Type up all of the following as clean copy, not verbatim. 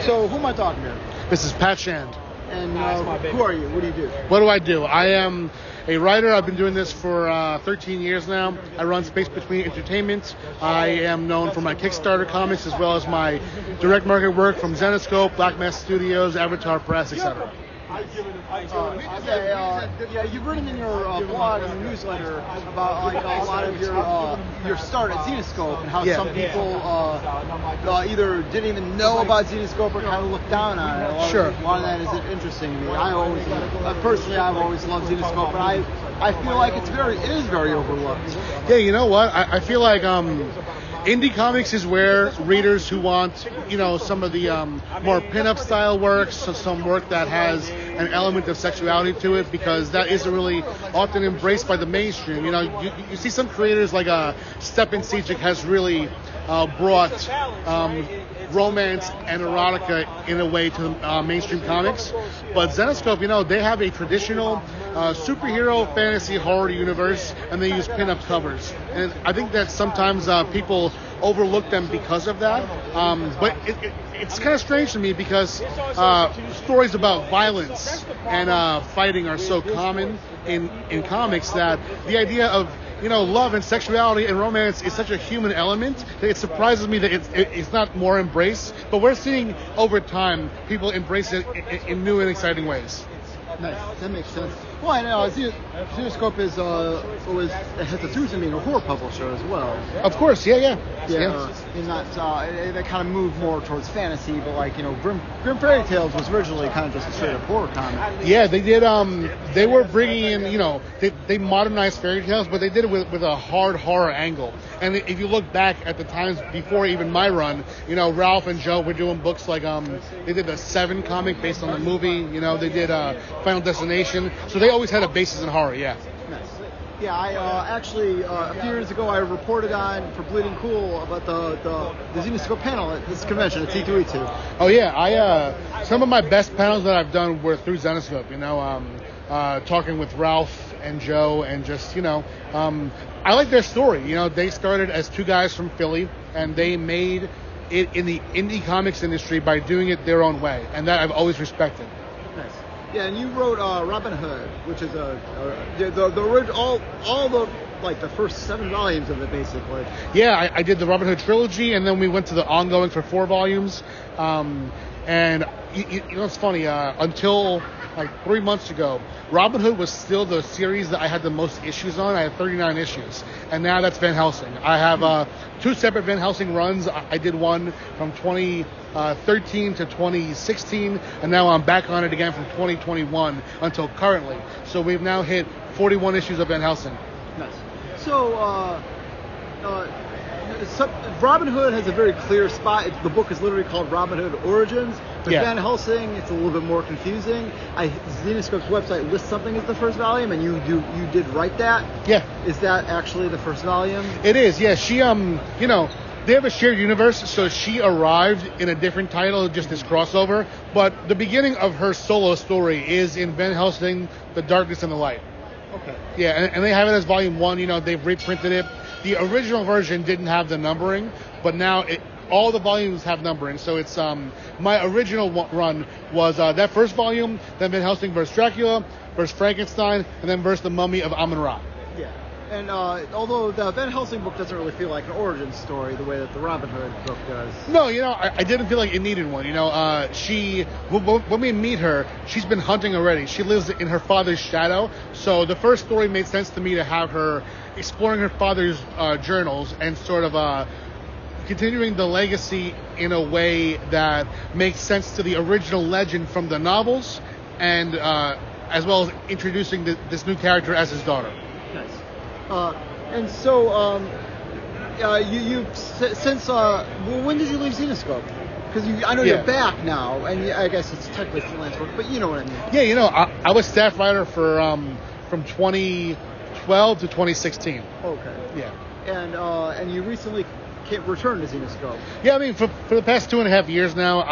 So, who am I talking to? This is Pat Shand. And who are you? What do you do? What do I do? I am a writer. I've been doing this for 13 years now. I run Space Between Entertainment. I am known for my Kickstarter comics as well as my direct market work from Zenescope, Black Mass Studios, Avatar Press, etc. You've written in your blog and your newsletter about like a lot of your start at Zenescope and how some people either didn't even know about Zenescope or kind of looked down on it. A lot of that is interesting to me. I've always loved Zenescope, but I feel like it is very overlooked. Yeah, you know what? I feel like indie comics is where readers who want, some of the more pin-up style works, so some work that has an element of sexuality to it, because that isn't really often embraced by the mainstream. You see some creators like Stepan Sejic has really brought romance and erotica in a way to mainstream comics. But Zenescope, they have a traditional superhero fantasy horror universe, and they use pin-up covers. And I think that sometimes people overlook them because of that. But it's kind of strange to me because stories about violence and fighting are so common in comics that the idea of love and sexuality and romance is such a human element that it surprises me that it's not more embraced. But we're seeing over time people embrace it in new and exciting ways. Nice. That makes sense. Well, I know Zenescope has a horror publisher as well. Of course, yeah. In that they kind of moved more towards fantasy, but Grim Fairy Tales was originally kind of just a straight up horror comic. Yeah, they did. They were bringing in, they modernized fairy tales, but they did it with a hard horror angle. And if you look back at the times before even my run, Ralph and Joe were doing books like they did the Seven comic based on the movie. They did Final Destination, so they always had a basis in horror. Yeah. Nice. Yeah, I actually a few years ago I reported on for Bleeding Cool about the Zenescope panel at this convention at C2E2. Oh yeah, some of my best panels that I've done were through Zenescope. Talking with Ralph and Joe, and just I like their story. They started as two guys from Philly, and they made it in the indie comics industry by doing it their own way, and that I've always respected. Nice. Yeah, and you wrote Robin Hood, which is the original, all the the first 7 volumes of it, basically. Yeah, I did the Robin Hood trilogy, and then we went to the ongoing for 4 volumes. And it's funny, until 3 months ago, Robin Hood was still the series that I had the most issues on. I had 39 issues, and now that's Van Helsing. I have 2 separate Van Helsing runs. I did one from 2013 to 2016, and now I'm back on it again from 2021 until currently. So we've now hit 41 issues of Van Helsing. Nice. So, Robin Hood has a very clear spot. The book is literally called Robin Hood Origins. But Van Helsing, it's a little bit more confusing. Zenescope's website lists something as the first volume, and you did write that? Yeah. Is that actually the first volume? It is, yeah. She, they have a shared universe, so she arrived in a different title, just this crossover. But the beginning of her solo story is in Van Helsing, The Darkness and the Light. Okay. Yeah, and they have it as volume 1. They've reprinted it. The original version didn't have the numbering, but now all the volumes have numbering. So it's my original run was that first volume, then Van Helsing vs. Dracula, vs. Frankenstein, and then vs. the Mummy of Amun-Ra. Yeah. And although the Van Helsing book doesn't really feel like an origin story the way that the Robin Hood book does. No, I didn't feel like it needed one. When we meet her, she's been hunting already. She lives in her father's shadow. So the first story made sense to me to have her exploring her father's journals and sort of continuing the legacy in a way that makes sense to the original legend from the novels, and as well as introducing this new character as his daughter. Nice. And so, when did you leave Zenescope? Because I know you're back now, and I guess it's technically freelance work, but you know what I mean. Yeah, I was staff writer for from 2012 to 2016. Okay. Yeah. And you recently returned to Zenescope. Yeah, I mean, for the past 2.5 years now,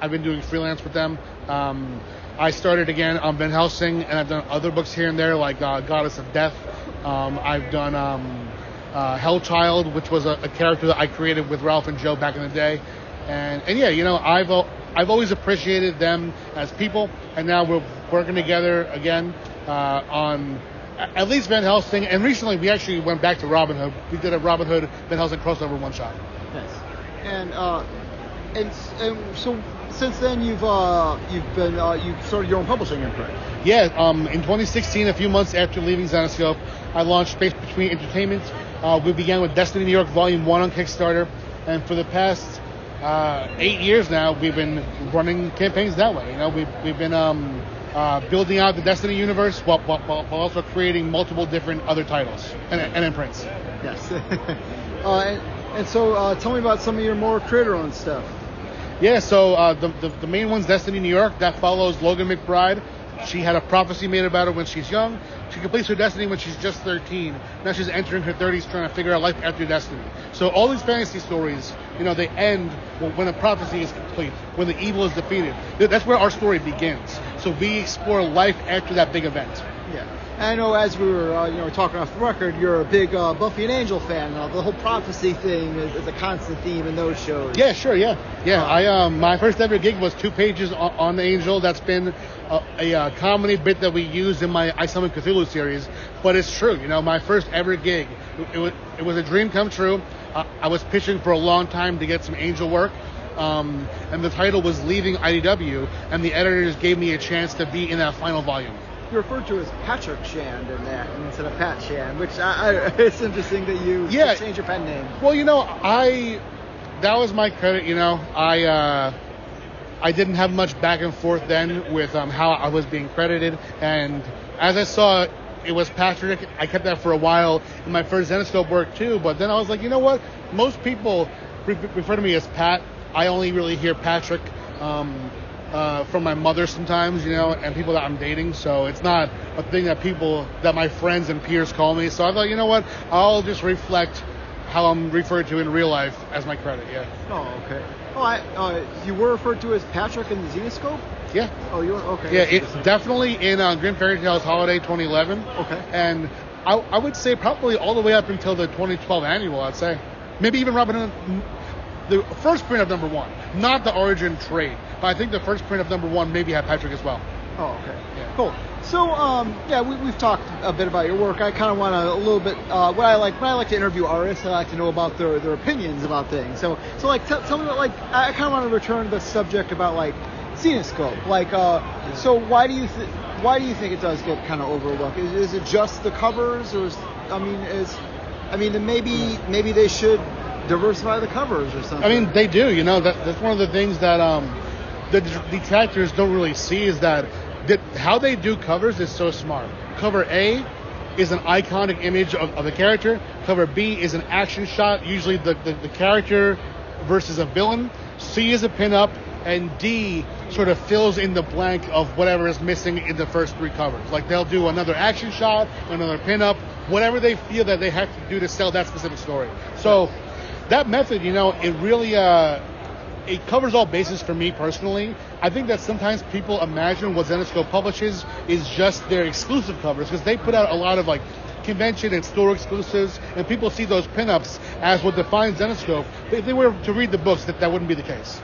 I've been doing freelance with them. I started again on Van Helsing, and I've done other books here and there, like Goddess of Death. I've done Hellchild, which was a character that I created with Ralph and Joe back in the day. And yeah, I've I've always appreciated them as people, and now we're working together again on at least Van Helsing, and recently we actually went back to Robin Hood. We did a Robin Hood Van Helsing crossover one shot. Nice. And so since then you've started your own publishing imprint. Yeah. In 2016, a few months after leaving Zenescope, I launched Space Between Entertainment. We began with Destiny New York Volume 1 on Kickstarter, and for the past 8 years now, we've been running campaigns that way. We've been building out the Destiny universe while also creating multiple different other titles and imprints. Yes. And so tell me about some of your more creator-owned stuff. Yeah, so the main one's Destiny New York. That follows Logan McBride. She had a prophecy made about her when she's young. She completes her destiny when she's just 13. Now she's entering her 30s trying to figure out life after destiny. So all these fantasy stories, they end when a prophecy is complete, when the evil is defeated. That's where our story begins. So we explore life after that big event. Yeah. I know as we were talking off the record, you're a big Buffy and Angel fan. The whole prophecy thing is a constant theme in those shows. Yeah, sure, yeah. I my first ever gig was 2 pages on Angel. That's been a comedy bit that we used in my I Summon Cthulhu series. But it's true, my first ever gig, it was a dream come true. I was pitching for a long time to get some Angel work. And the title was Leaving IDW, and the editors gave me a chance to be in that final volume. You're referred to as Patrick Shand in that instead of Pat Shand, which it's interesting that you changed your pen name. Well, that was my credit. I didn't have much back and forth then with how I was being credited, and as I saw it was Patrick, I kept that for a while in my first Zenescope work too. But then I was like, you know what? Most people refer to me as Pat. I only really hear Patrick from my mother sometimes, and people that I'm dating. So it's not a thing that my friends and peers call me. So I thought, you know what? I'll just reflect how I'm referred to in real life as my credit. Yeah. Oh, okay. Oh, you were referred to as Patrick in the Zenescope? Yeah. Oh, you were? Okay. Yeah, it's definitely in Grim Fairy Tales Holiday 2011. Okay. And I would say probably all the way up until the 2012 annual, I'd say. Maybe even Robin Hood. The first print of number 1, not the origin trade, but I think the first print of number 1 maybe had Patrick as well. Oh, okay. Yeah. Cool. So, we've talked a bit about your work. I kind of want a little bit, when I like to interview artists, I like to know about their opinions about things. So tell me about, I kind of want to return to the subject about, Zenescope. So why do you think it does get kind of overlooked? Is it just the covers, or maybe they should diversify the covers or something? I mean, they do. That's one of the things that the detractors don't really see is that how they do covers is so smart. Cover A is an iconic image of the character. Cover B is an action shot, usually the character versus a villain. C is a pinup, and D sort of fills in the blank of whatever is missing in the first 3 covers. They'll do another action shot, another pinup, whatever they feel that they have to do to sell that specific story. So that method, it really it covers all bases for me personally. I think that sometimes people imagine what Zenescope publishes is just their exclusive covers, because they put out a lot of convention and store exclusives, and people see those pinups as what defines Zenescope. If they were to read the books, that wouldn't be the case.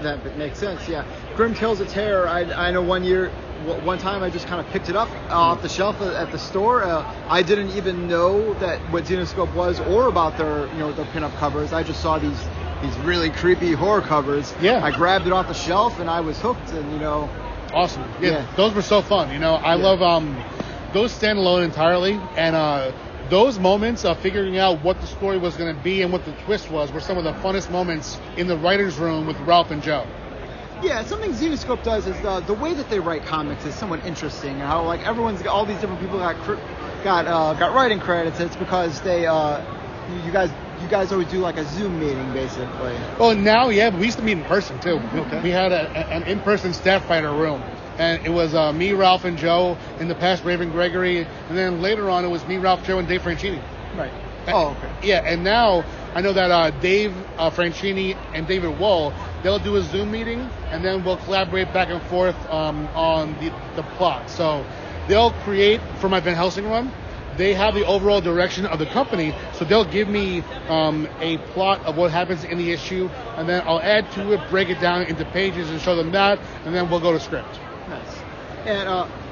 That makes sense, yeah. Grim Tales of Terror, I know one time I just kind of picked it up off the shelf at the store. I didn't even know what Zenescope was or about their pinup covers. I just saw these really creepy horror covers. Yeah. I grabbed it off the shelf and I was hooked, and Awesome. Yeah. Those were so fun. I love those stand alone entirely, and those moments of figuring out what the story was going to be and what the twist was were some of the funnest moments in the writer's room with Ralph and Joe. Yeah, something Zenescope does is the way that they write comics is somewhat interesting. How everyone's got all these different people got writing credits. It's because they you guys always do a Zoom meeting basically. Well, now but we used to meet in person too. Okay. We had an in-person staff writer room. And it was me, Ralph, and Joe. In the past, Raven Gregory. And then later on, it was me, Ralph, Joe, and Dave Franchini. Right. Oh, okay. Yeah, and now I know that Dave Franchini and David Wohl, they'll do a Zoom meeting, and then we'll collaborate back and forth on the plot. So they'll create, for my Van Helsing run, they have the overall direction of the company, so they'll give me a plot of what happens in the issue, and then I'll add to it, break it down into pages, and show them that, and then we'll go to script. Nice. And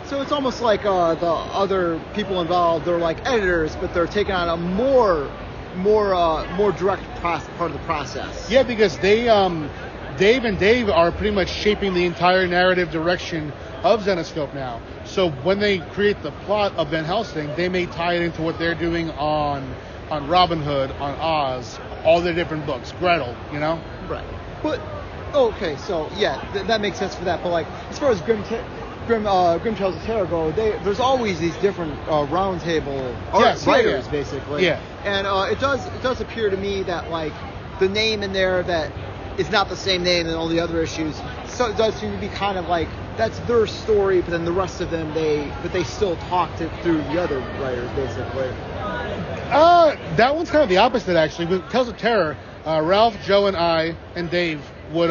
so it's almost like the other people involved, they're like editors, but they're taking on a more direct part of the process. Yeah, because Dave and Dave are pretty much shaping the entire narrative direction of Zenescope now. So when they create the plot of Van Helsing, they may tie it into what they're doing on Robin Hood, on Oz, all their different books, Gretel, you know? Right. But okay, so yeah, that makes sense for that. But like as far as Grim Tales of Terror go, there's always these different roundtable writers, basically. Yeah. And it does appear to me that like the name in there that is not the same name in all the other issues, so it does seem to be kind of like that's their story, but then the rest of them they still talked it through the other writers, basically. That one's kind of the opposite, actually. With Tales of Terror, Ralph, Joe, and I, and Dave would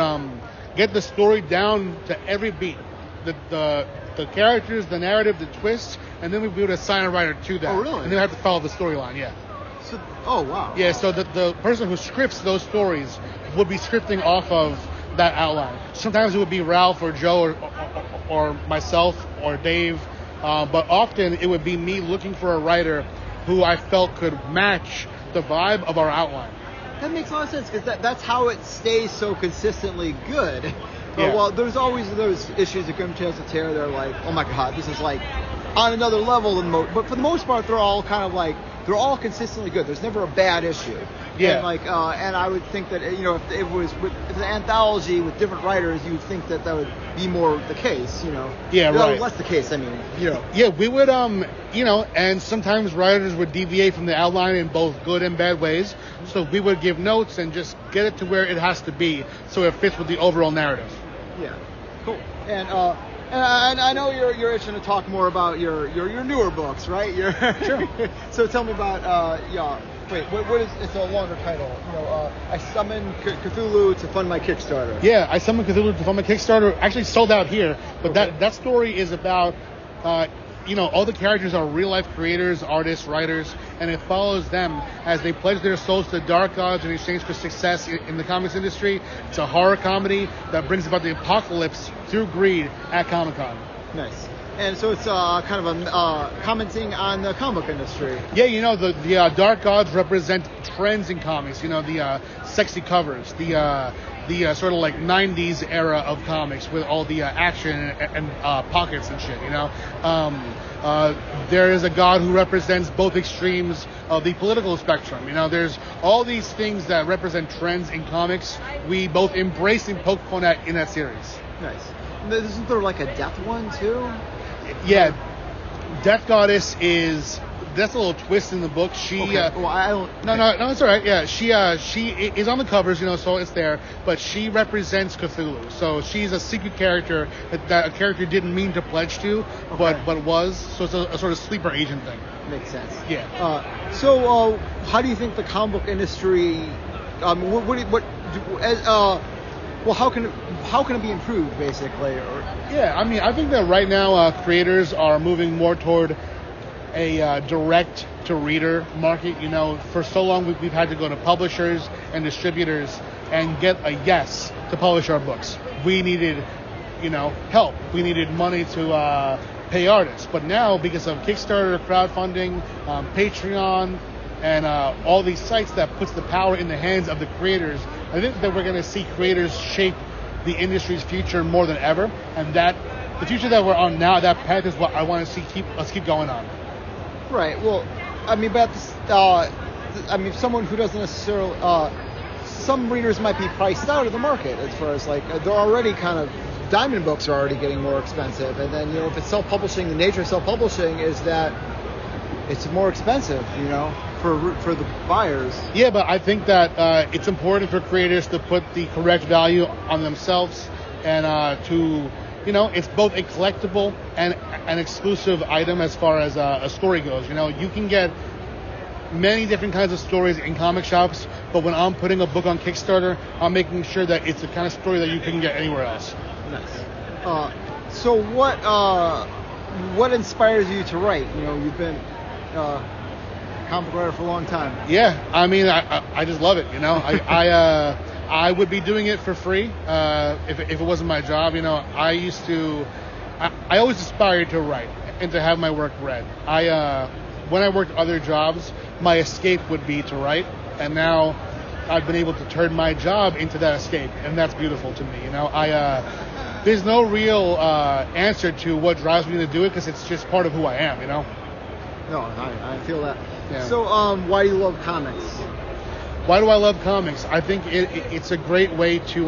get the story down to every beat. The characters, the narrative, the twists, and then we would assign a writer to that. Oh, really? And then we have to follow the storyline, yeah. So, oh, wow. Yeah, so the person who scripts those stories would be scripting off of that outline. Sometimes it would be Ralph or Joe or myself or Dave, but often it would be me looking for a writer who I felt could match the vibe of our outline. That makes a lot of sense, because that's how it stays so consistently good. Yeah. Well, there's always those issues of Grim Tales of Terror. They're like, oh my god, this is like on another level than but for the most part, they're all kind of like they're all consistently good. There's never a bad issue. Yeah. And like, and I would think that if it was if an anthology with different writers, you would think that would be more the case. Yeah, right. Less the case. I mean, Yeah, we would and sometimes writers would deviate from the outline in both good and bad ways. So we would give notes and just get it to where it has to be, so it fits with the overall narrative. Yeah, cool. And I know you're itching to talk more about your newer books, right? Sure. So tell me about Wait, what is? It's a longer title. I summoned Cthulhu to fund my Kickstarter. Yeah, I summoned Cthulhu to fund my Kickstarter. Actually sold out here, but okay. that story is about all the characters are real life creators, artists, writers, and it follows them as they pledge their souls to the dark gods in exchange for success in the comics industry. It's a horror comedy that brings about the apocalypse through greed at Comic-Con. Nice. And so it's kind of commenting on the comic book industry. Yeah, the dark gods represent trends in comics. The sexy covers, the sort of like 90s era of comics with all the action and pockets and shit, there is a god who represents both extremes of the political spectrum. There's all these things that represent trends in comics. We both embrace and poke fun at in that series. Nice. Isn't there like a death one too? Yeah. Death Goddess that's a little twist in the book. She okay. Well, I don't. No, it's all right. Yeah, she is on the covers, so it's there. But she represents Cthulhu, so she's a secret character that a character didn't mean to pledge to, okay. but was. So it's a sort of sleeper agent thing. Makes sense. Yeah. So how do you think the comic book industry? How can it be improved, basically? Yeah, I think that right now creators are moving more toward a direct-to-reader market. For so long we've had to go to publishers and distributors and get a yes to publish our books. We needed, help. We needed money to pay artists. But now, because of Kickstarter, crowdfunding, Patreon, and all these sites that puts the power in the hands of the creators, I think that we're going to see creators shape the industry's future more than ever, and that the future that we're on now, that path is what I want to see keep going on. Right. Well, someone who doesn't necessarily, some readers might be priced out of the market as far as like they're already kind of diamond books are already getting more expensive, and then if it's self-publishing, the nature of self-publishing is that it's more expensive, for the buyers. Yeah, but I think that it's important for creators to put the correct value on themselves and to, it's both a collectible and an exclusive item as far as a story goes. You can get many different kinds of stories in comic shops, but when I'm putting a book on Kickstarter, I'm making sure that it's the kind of story that you couldn't get anywhere else. Nice. So what inspires you to write? comic writer for a long time. Yeah, I mean, I just love it. You know, I would be doing it for free if it wasn't my job. You know, I always aspired to write and to have my work read. When I worked other jobs, my escape would be to write, and now I've been able to turn my job into that escape, and that's beautiful to me. You know, there's no real answer to what drives me to do it, because it's just part of who I am. You know. No, I feel that. Yeah. So, why do you love comics? Why do I love comics? I think it's a great way to,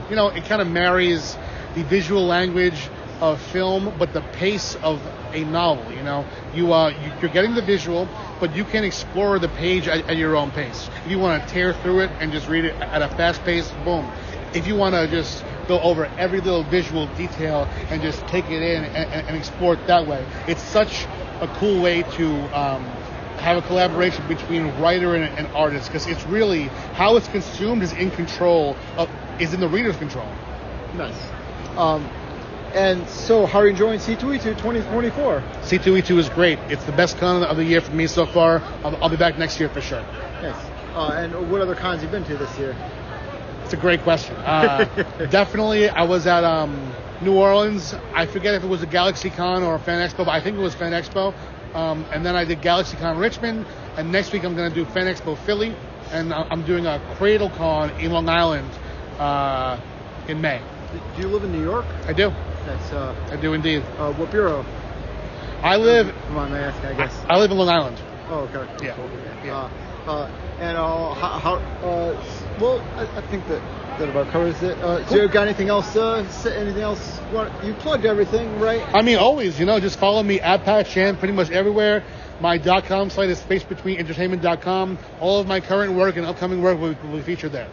you know, it kind of marries the visual language of film, but the pace of a novel. You know, you're getting the visual, but you can explore the page at your own pace. If you want to tear through it and just read it at a fast pace, boom. If you want to just go over every little visual detail and just take it in and explore it that way, it's such a cool way to have a collaboration between writer and artist, because it's really how it's consumed is in the reader's control. Nice. And so, how are you enjoying C2E2 2024? C2E2 is great. It's the best con of the year for me so far. I'll be back next year for sure. Nice. And what other cons have you been to this year? It's a great question. Definitely, I was at New Orleans. I forget if it was a GalaxyCon or a Fan Expo, but I think it was Fan Expo. And then I did GalaxyCon Richmond, and next week I'm going to do Fan Expo Philly, and I'm doing a CradleCon in Long Island in May. Do you live in New York? I do. That's, I do indeed. What bureau? I live. Come on, I ask, I guess. I live in Long Island. Oh, okay. Yeah. Cool. Yeah. Well, I think that about covers it. Cool. Do you got anything else? Anything else? You plugged everything, right? I mean, always. You know, just follow me at Pat Chan pretty much everywhere. My .com site is spacebetweenentertainment.com. All of my current work and upcoming work will be featured there.